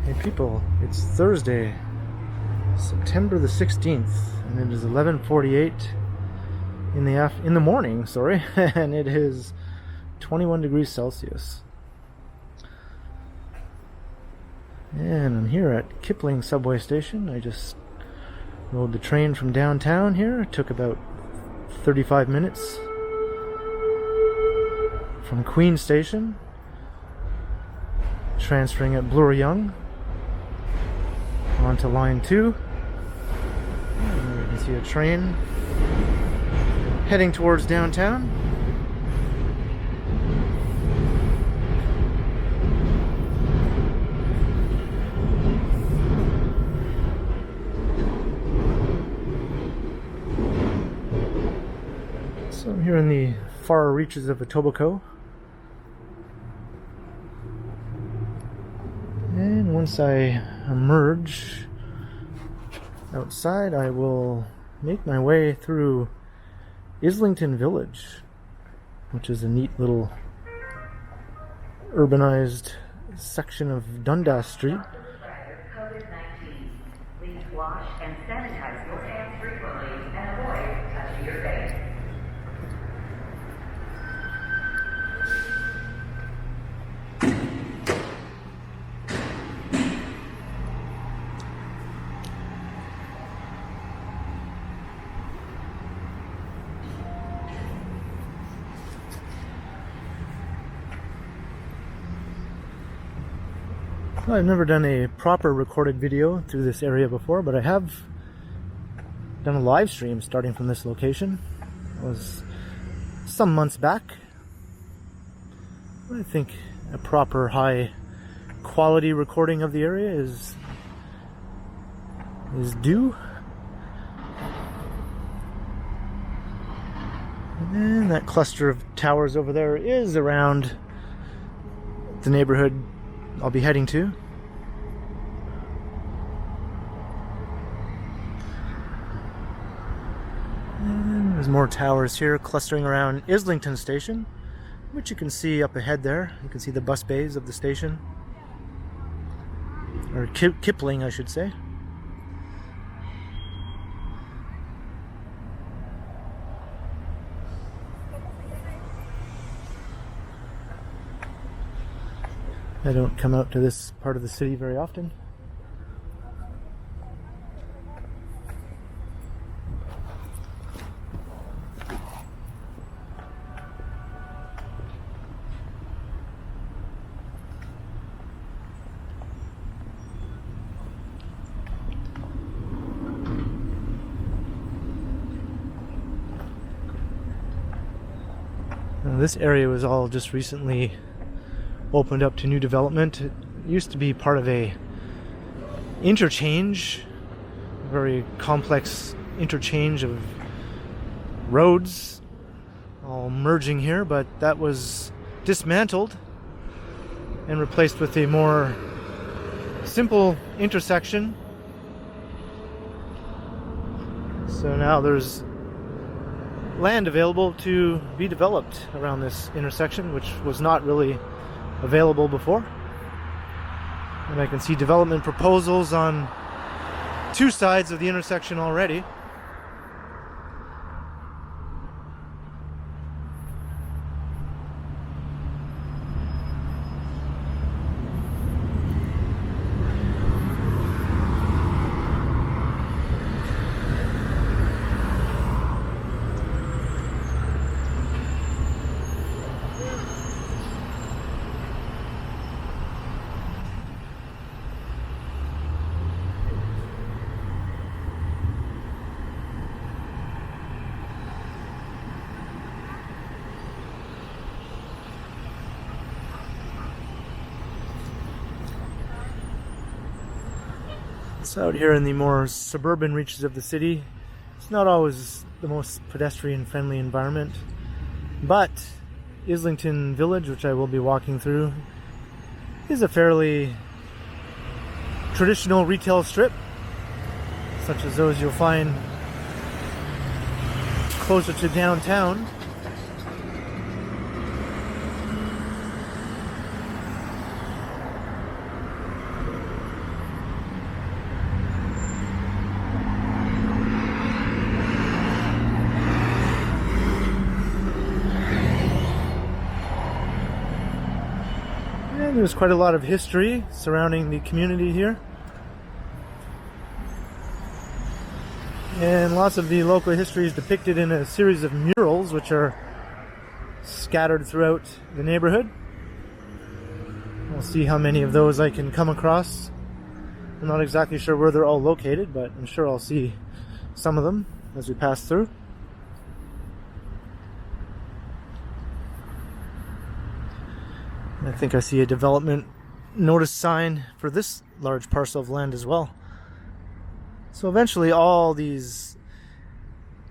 Hey people, it's Thursday, September the 16th, and it is 11:48 in the morning, sorry, and it is 21 degrees Celsius. And I'm here at Kipling subway station. I just rode the train from downtown here. It took about 35 minutes from Queen Station, transferring at Bloor onto line 2. And you can see a train heading towards downtown. So I'm here in the far reaches of Etobicoke. And once I emerge outside, I will make my way through Islington Village, which is a neat little urbanized section of Dundas Street. COVID-19. Please wash and sanitize your hands frequently and avoid touching your face. Well, I've never done a proper recorded video through this area before, but I have done a live stream starting from this location. It was some months back. I think a proper high quality recording of the area is due. And then that cluster of towers over there is around the neighborhood I'll be heading to. And there's more towers here clustering around Islington Station, which you can see up ahead there. You can see the bus bays of the station. Or Kipling, I should say. I don't come out to this part of the city very often. Now, this area was all just recently opened up to new development. It used to be part of a interchange, a very complex interchange of roads all merging here, but that was dismantled and replaced with a more simple intersection. So now there's land available to be developed around this intersection, which was not really available before. And I can see development proposals on two sides of the intersection already. It's out here in the more suburban reaches of the city. It's not always the most pedestrian friendly environment, but Islington Village, which I will be walking through, is a fairly traditional retail strip, such as those you'll find closer to downtown. And there's quite a lot of history surrounding the community here. And lots of the local history is depicted in a series of murals which are scattered throughout the neighborhood. I'll see how many of those I can come across. I'm not exactly sure where they're all located, but I'm sure I'll see some of them as we pass through. I think I see a development notice sign for this large parcel of land as well. So eventually all these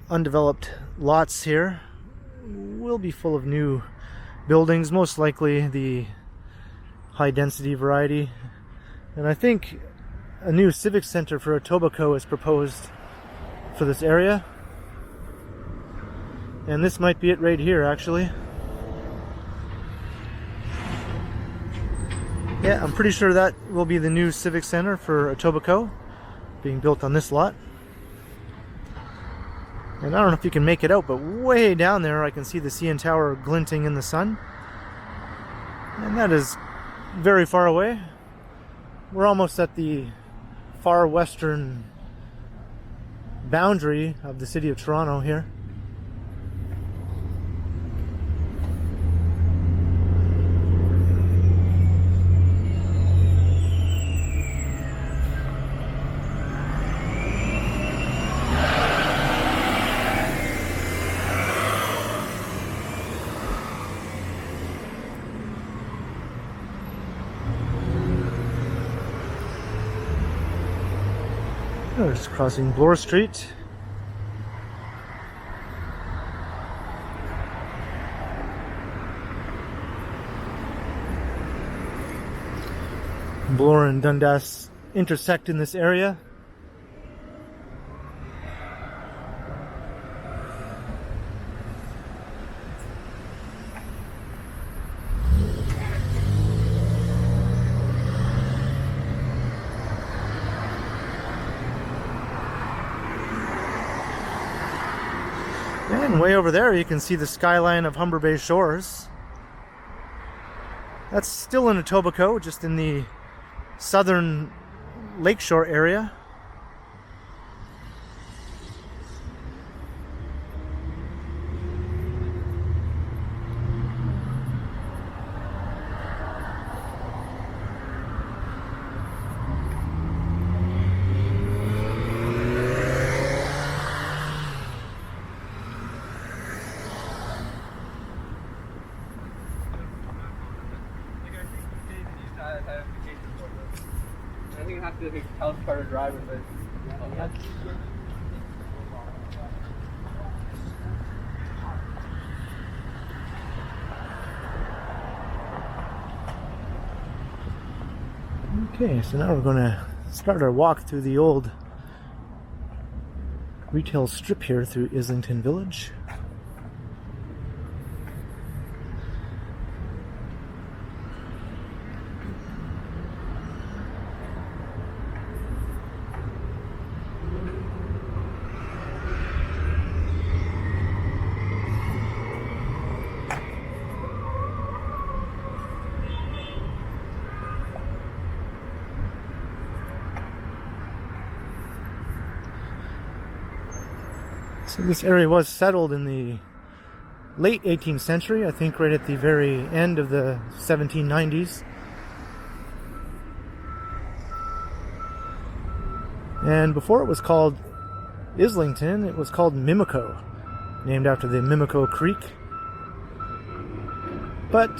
undeveloped lots here will be full of new buildings, most likely the high density variety. And I think a new civic center for Etobicoke is proposed for this area. And this might be it right here, actually. Yeah, I'm pretty sure that will be the new civic center for Etobicoke, being built on this lot. And I don't know if you can make it out, but way down there I can see the CN Tower glinting in the sun. And that is very far away. We're almost at the far western boundary of the city of Toronto here. Just crossing Bloor Street. Bloor and Dundas intersect in this area. And way over there you can see the skyline of Humber Bay Shores. That's still in Etobicoke, just in the southern lakeshore area. I think you have to tell the car to drive with it. Okay, so now we're going to start our walk through the old retail strip here through Islington Village. So this area was settled in the late 18th century, I think right at the very end of the 1790s. And before it was called Islington, it was called Mimico, named after the Mimico Creek. But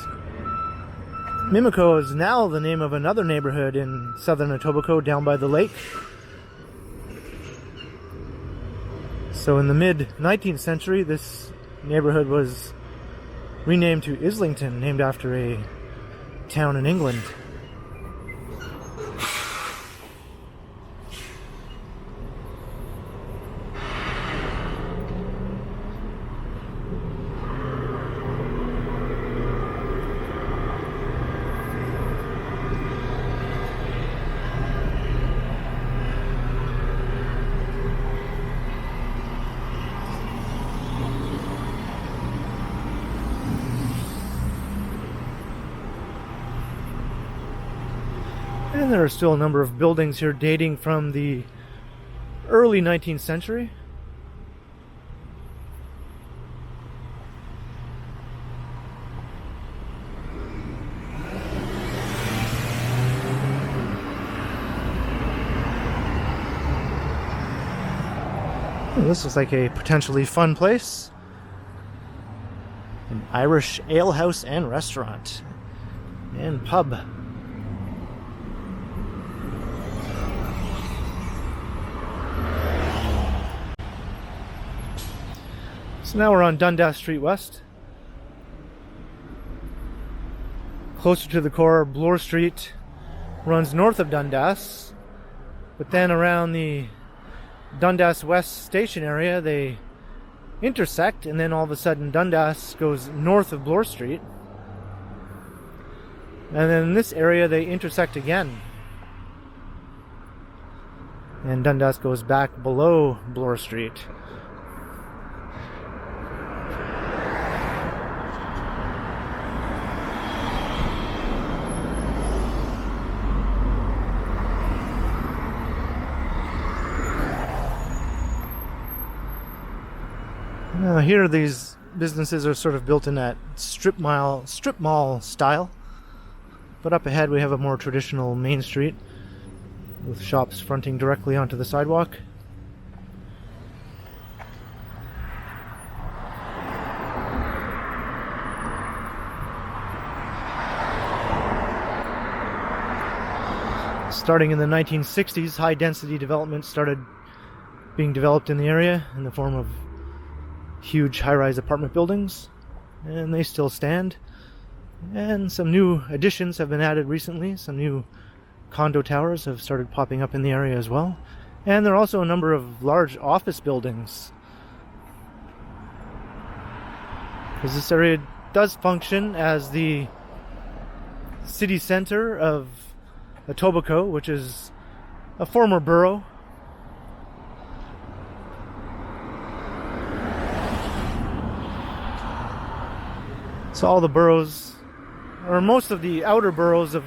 Mimico is now the name of another neighborhood in southern Etobicoke down by the lake. So in the mid-19th century, this neighborhood was renamed to Islington, named after a town in England. And there are still a number of buildings here dating from the early 19th century. This looks like a potentially fun place. An Irish ale house and restaurant and pub. So now we're on Dundas Street West. Closer to the core, Bloor Street runs north of Dundas, but then around the Dundas West station area they intersect, and then all of a sudden Dundas goes north of Bloor Street, and then in this area they intersect again, and Dundas goes back below Bloor Street. Now here these businesses are sort of built in that strip mall style, but up ahead we have a more traditional main street with shops fronting directly onto the sidewalk. Starting in the 1960s, high density development started being developed in the area in the form of huge high-rise apartment buildings, and they still stand. And some new additions have been added recently. Some new condo towers have started popping up in the area as well. And there are also a number of large office buildings, because this area does function as the city center of Etobicoke, which is a former borough. So all the boroughs, or most of the outer boroughs of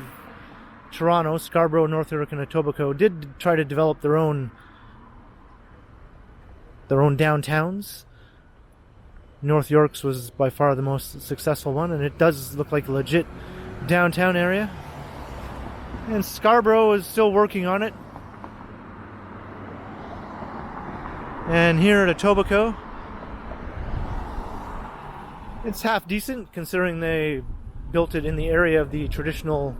Toronto, Scarborough, North York, and Etobicoke, did try to develop their own downtowns. North York's was by far the most successful one, and it does look like a legit downtown area. And Scarborough is still working on it. And here at Etobicoke, it's half decent, considering they built it in the area of the traditional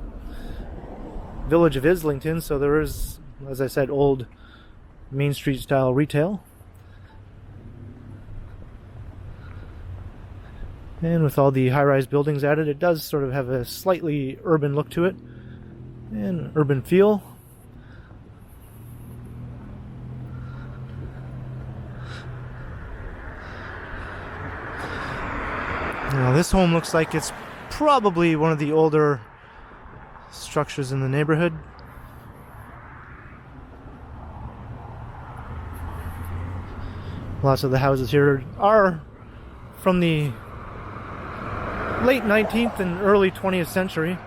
village of Islington, so there is, as I said, old Main Street style retail. And with all the high-rise buildings added, it does sort of have a slightly urban look to it, and urban feel. Now this home looks like it's probably one of the older structures in the neighborhood. Lots of the houses here are from the late 19th and early 20th century.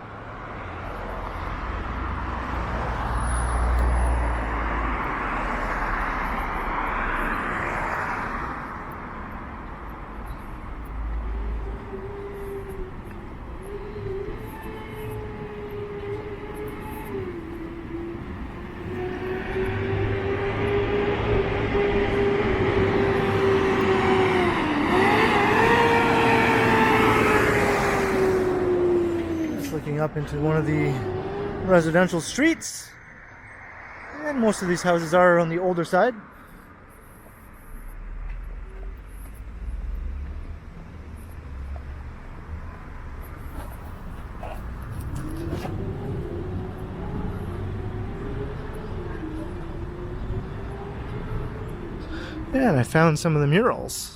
Up into one of the residential streets, and most of these houses are on the older side. And I found some of the murals.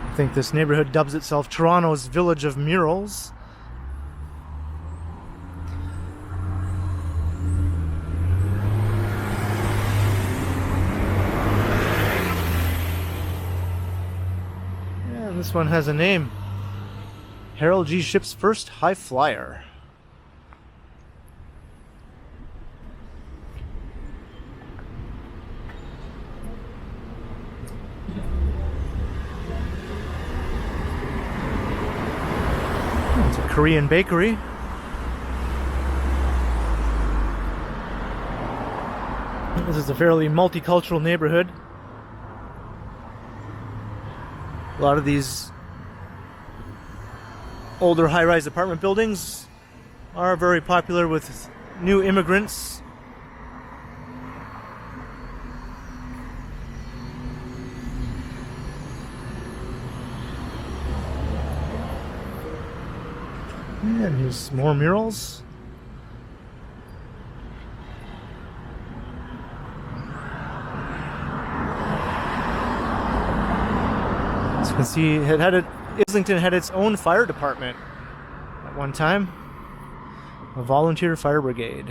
I think this neighborhood dubs itself Toronto's Village of Murals. This one has a name. Harold G. Ship's first high flyer. It's a Korean bakery. This is a fairly multicultural neighborhood. A lot of these older high-rise apartment buildings are very popular with new immigrants. And here's more murals. As you can see, Islington had its own fire department at one time, a volunteer fire brigade.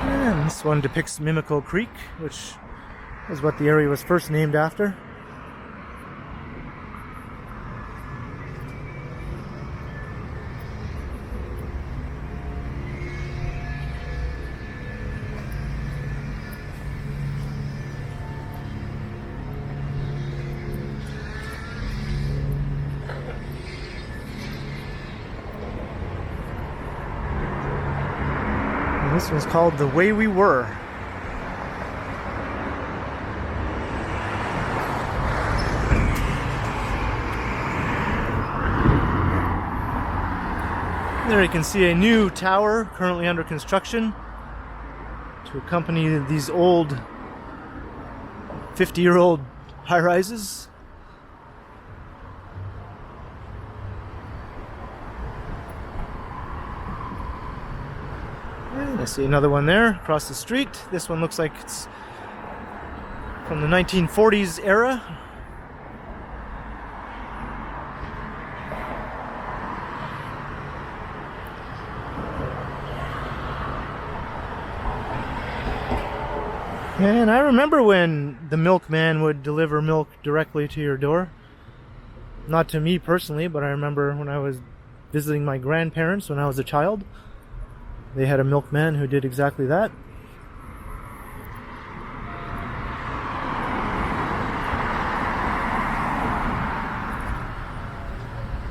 And this one depicts Mimico Creek, which is what the area was first named after. This one's called The Way We Were. There you can see a new tower currently under construction to accompany these old 50-year-old high-rises. I see another one there across the street. This one looks like it's from the 1940s era. And I remember when the milkman would deliver milk directly to your door. Not to me personally, but I remember when I was visiting my grandparents when I was a child. They had a milkman who did exactly that.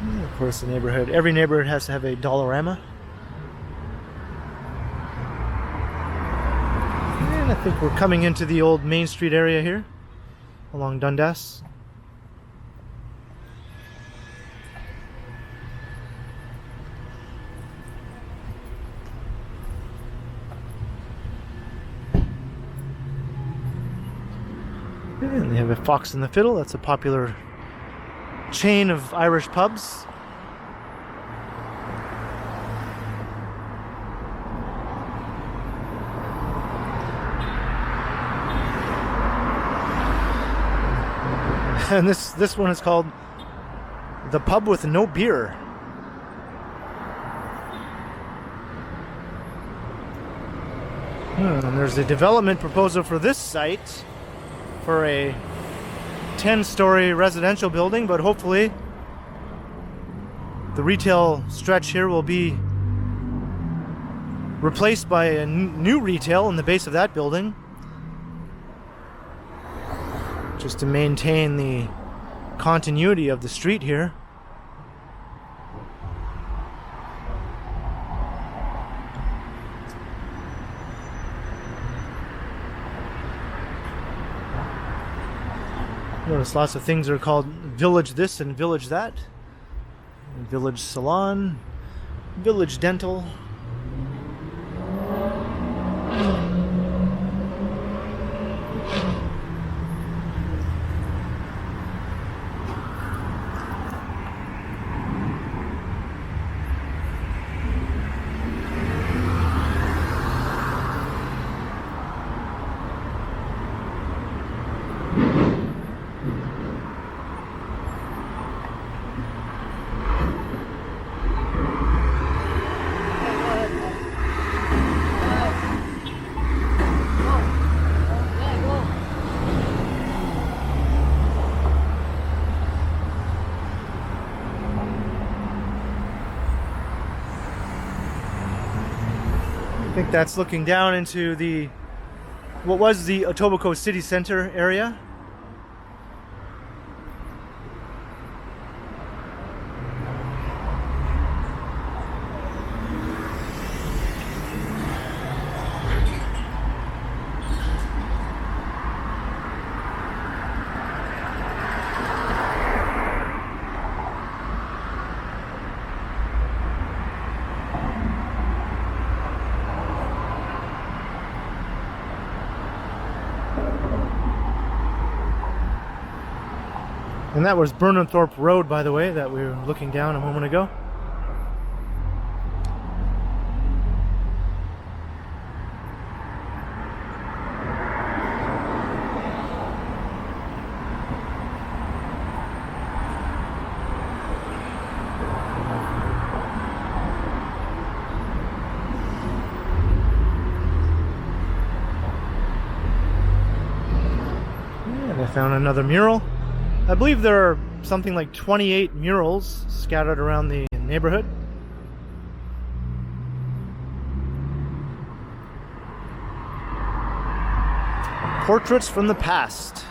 And of course, the neighborhood. Every neighborhood has to have a Dollarama. And I think we're coming into the old Main Street area here, along Dundas. And they have a Fox and the Fiddle. That's a popular chain of Irish pubs. And this one is called The Pub with No Beer. And there's a development proposal for this site for a 10-story residential building, but hopefully the retail stretch here will be replaced by a new retail in the base of that building, just to maintain the continuity of the street here. Notice lots of things are called Village this and Village that. Village Salon, Village Dental. think that's looking down into the what was the Etobicoke city center area. And that was Burnhamthorpe Road, by the way, that we were looking down a moment ago. And I found another mural. I believe there are something like 28 murals scattered around the neighborhood. Portraits from the past.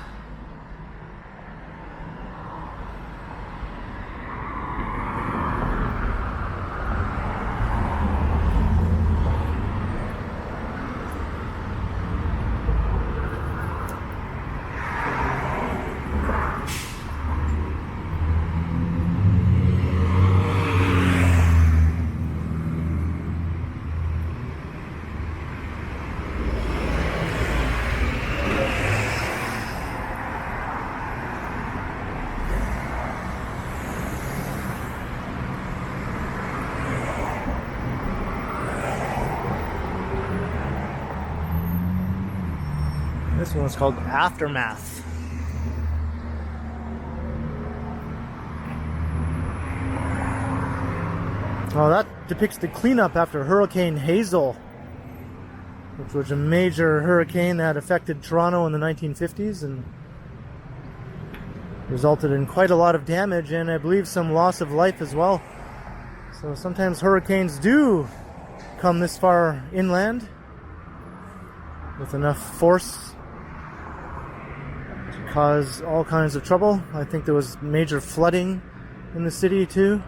This one's called Aftermath. Oh, that depicts the cleanup after Hurricane Hazel, which was a major hurricane that affected Toronto in the 1950s and resulted in quite a lot of damage and I believe some loss of life as well. So sometimes hurricanes do come this far inland with enough force to cause all kinds of trouble. I think there was major flooding in the city too.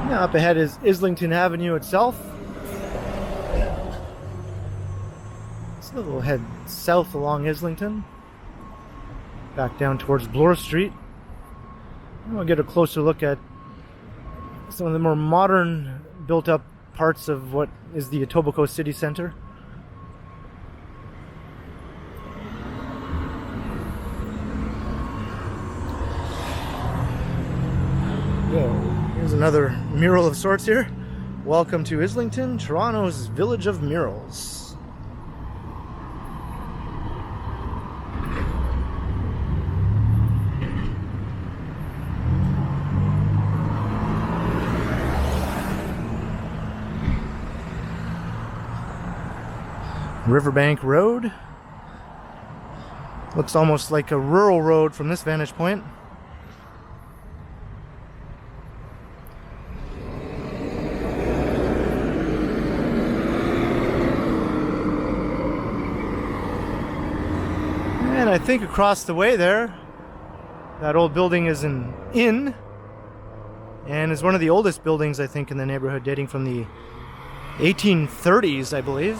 Now up ahead is Islington Avenue itself. So we'll head south along Islington, back down towards Bloor Street. And we'll get a closer look at some of the more modern built-up parts of what is the Etobicoke city centre. Here's another mural of sorts here. Welcome to Islington, Toronto's village of murals. Riverbank Road. Looks almost like a rural road from this vantage point. And I think across the way there That old building is an inn and is one of the oldest buildings, I think, in the neighborhood, dating from the 1830s, I believe.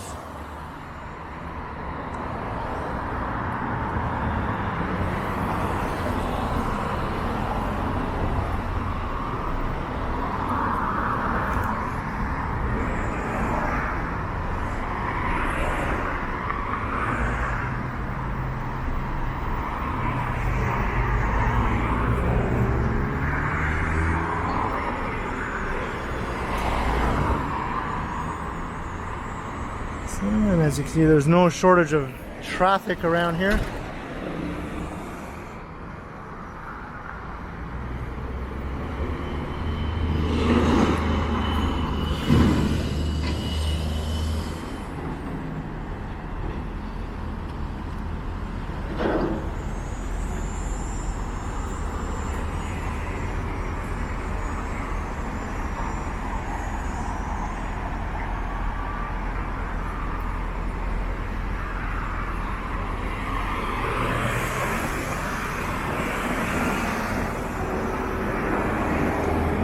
And as you can see, there's no shortage of traffic around here.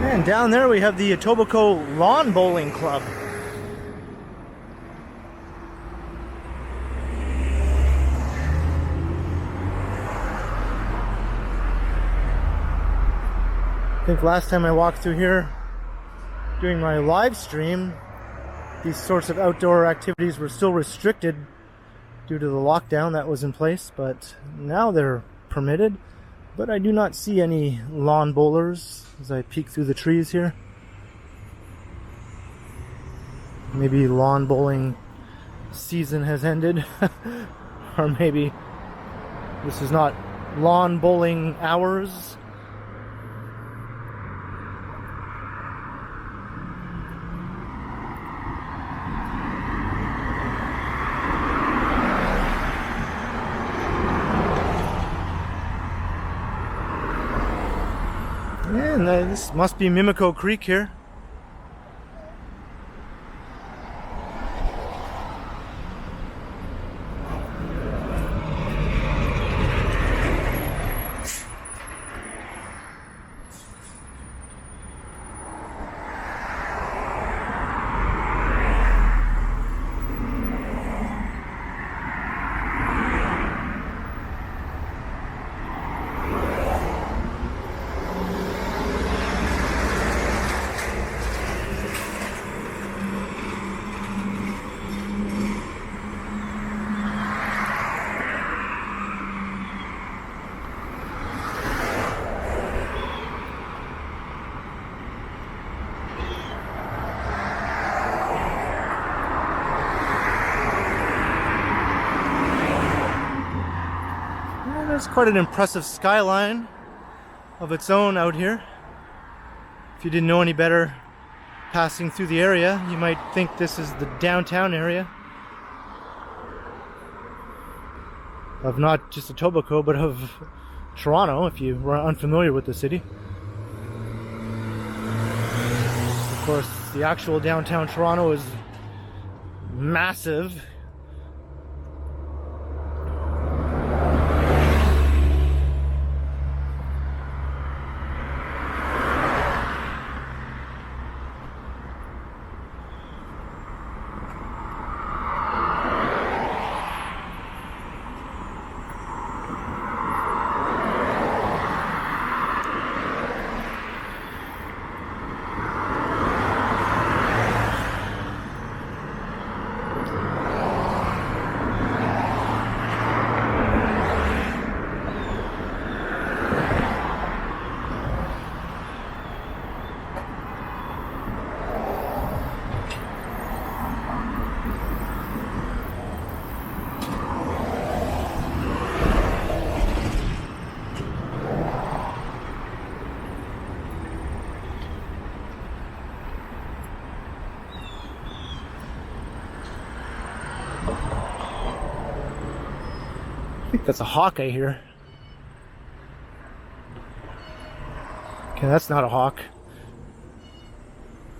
And down there we have the Etobicoke Lawn Bowling Club. I think last time I walked through here doing my live stream, these sorts of outdoor activities were still restricted due to the lockdown that was in place, but now they're permitted. But I do not see any lawn bowlers as I peek through the trees here. Maybe lawn bowling season has ended. Or maybe this is not lawn bowling hours. And this must be Mimico Creek here. There's quite an impressive skyline of its own out here. If you didn't know any better passing through the area, you might think this is the downtown area of not just Etobicoke, but of Toronto, if you were unfamiliar with the city. Of course, the actual downtown Toronto is massive. I think that's a hawk I hear. Okay, that's not a hawk.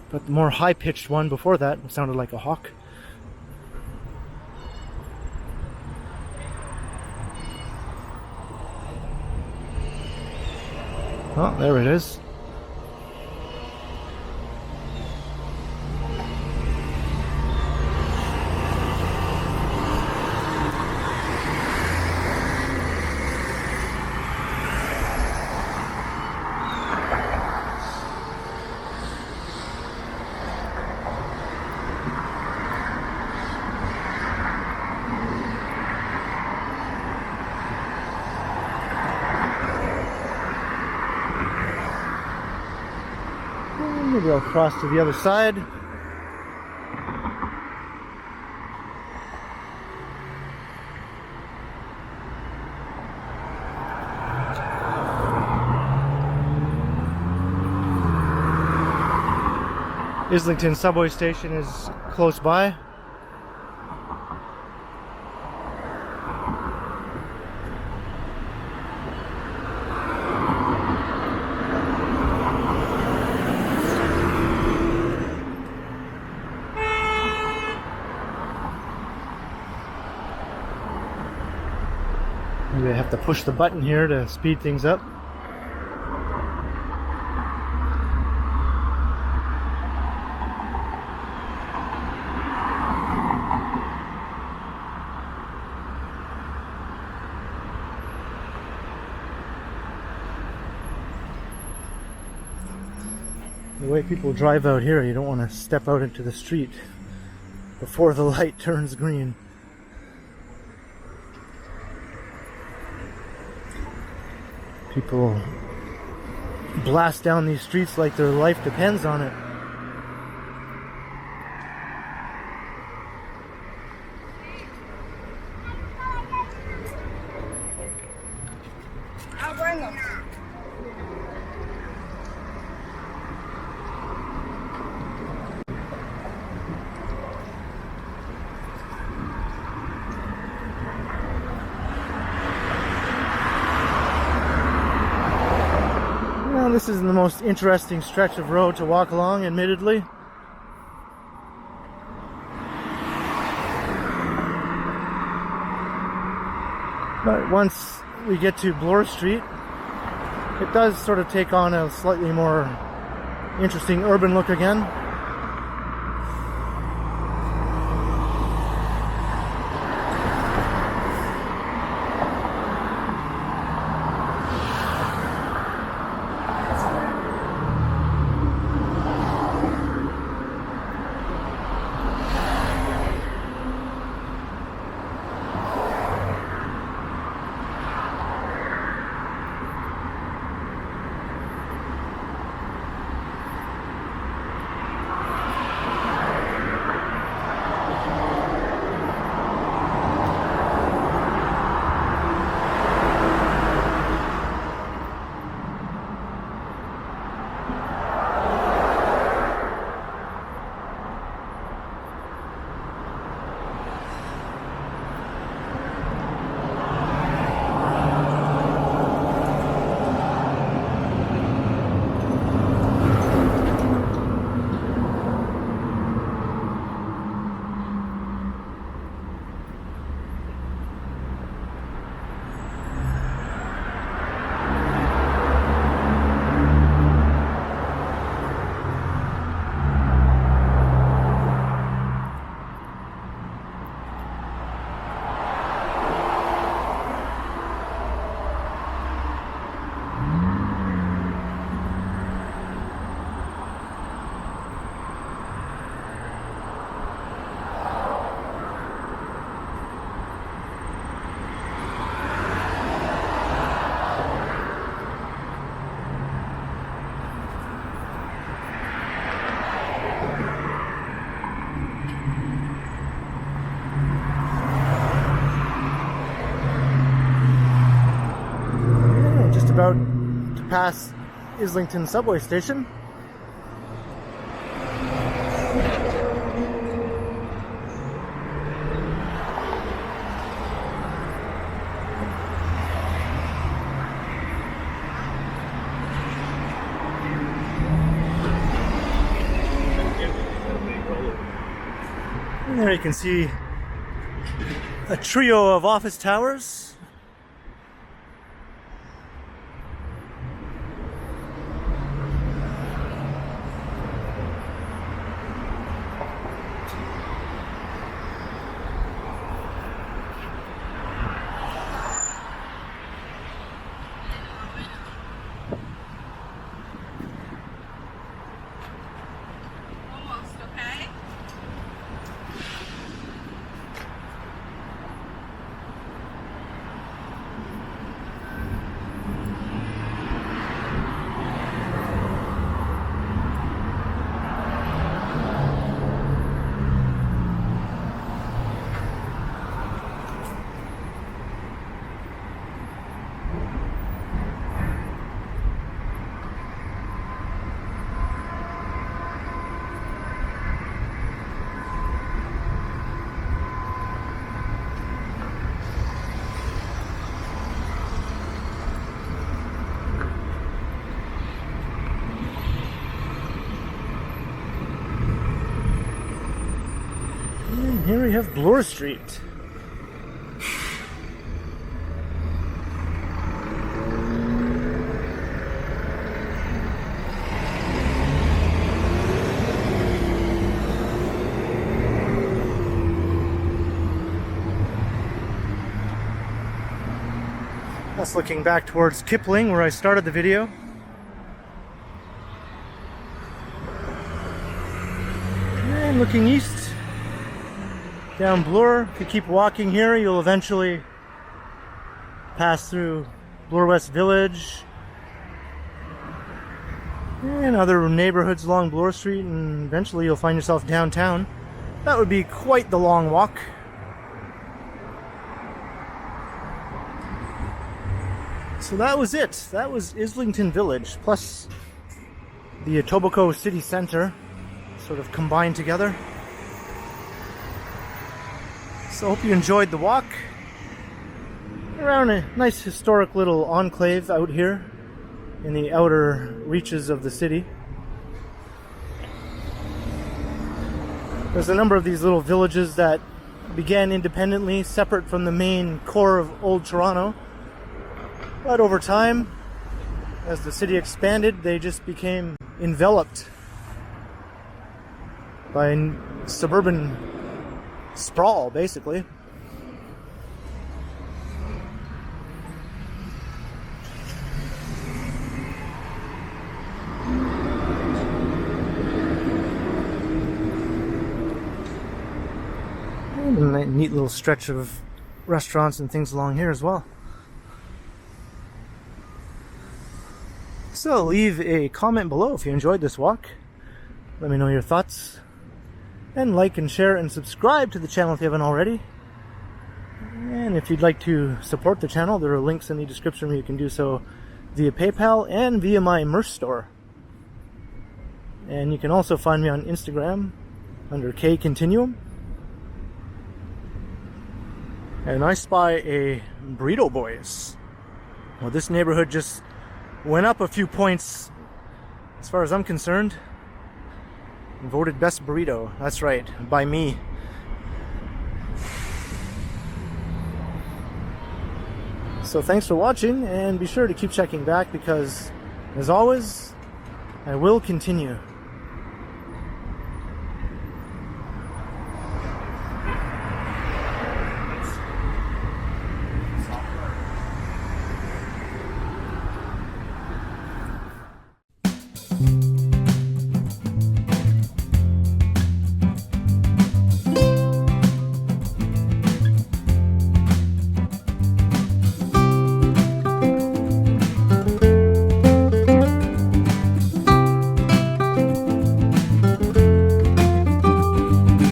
But the more high-pitched one before that sounded like a hawk. Oh, there it is. Maybe I'll cross to the other side. Islington subway station is close by. Maybe I have to push the button here to speed things up. The way people drive out here, you don't want to step out into the street before the light turns green. People blast down these streets like their life depends on it. I'll bring them. Well, this isn't the most interesting stretch of road to walk along, admittedly. But once we get to Bloor Street, it does sort of take on a slightly more interesting urban look again. About to pass Islington subway station. And there you can see a trio of office towers. And here we have Bloor Street. That's looking back towards Kipling, where I started the video. And looking east, down Bloor. If you keep walking here, you'll eventually pass through Bloor West Village and other neighborhoods along Bloor Street, and eventually you'll find yourself downtown. That would be quite the long walk. So that was it. That was Islington Village, plus the Etobicoke city centre, sort of combined together. So I hope you enjoyed the walk around a nice historic little enclave out here in the outer reaches of the city. There's a number of these little villages that began independently, separate from the main core of Old Toronto. But over time, as the city expanded, they just became enveloped by suburban sprawl, basically. And a neat little stretch of restaurants and things along here as well. So leave a comment below if you enjoyed this walk. Let me know your thoughts. And like and share and subscribe to the channel if you haven't already. And if you'd like to support the channel, there are links in the description where you can do so via PayPal and via my merch store. And you can also find me on Instagram under K Continuum. And I spy a Burrito Boys. Well, this neighborhood just went up a few points as far as I'm concerned. Voted best burrito. That's right, by me. So thanks for watching, and be sure to keep checking back because, as always, I will continue.